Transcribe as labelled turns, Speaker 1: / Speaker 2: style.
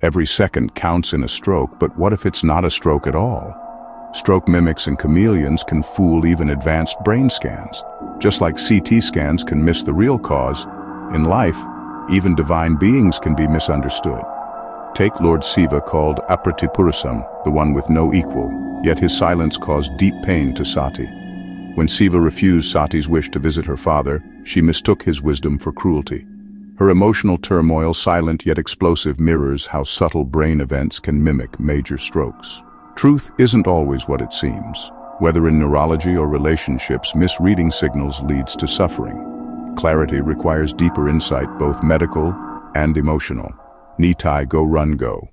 Speaker 1: Every second counts in a stroke, but what if it's not a stroke at all? Stroke mimics and chameleons can fool even advanced brain scans. Just like CT scans can miss the real cause, in life, even divine beings can be misunderstood. Take Lord Siva, called Apratipurusam, the one with no equal, yet his silence caused deep pain to Sati. When Siva refused Sati's wish to visit her father, she mistook his wisdom for cruelty. Her emotional turmoil, silent yet explosive, mirrors how subtle brain events can mimic major strokes. Truth isn't always what it seems. Whether in neurology or relationships, misreading signals leads to suffering. Clarity requires deeper insight, both medical and emotional. KneeTie GoRunGo.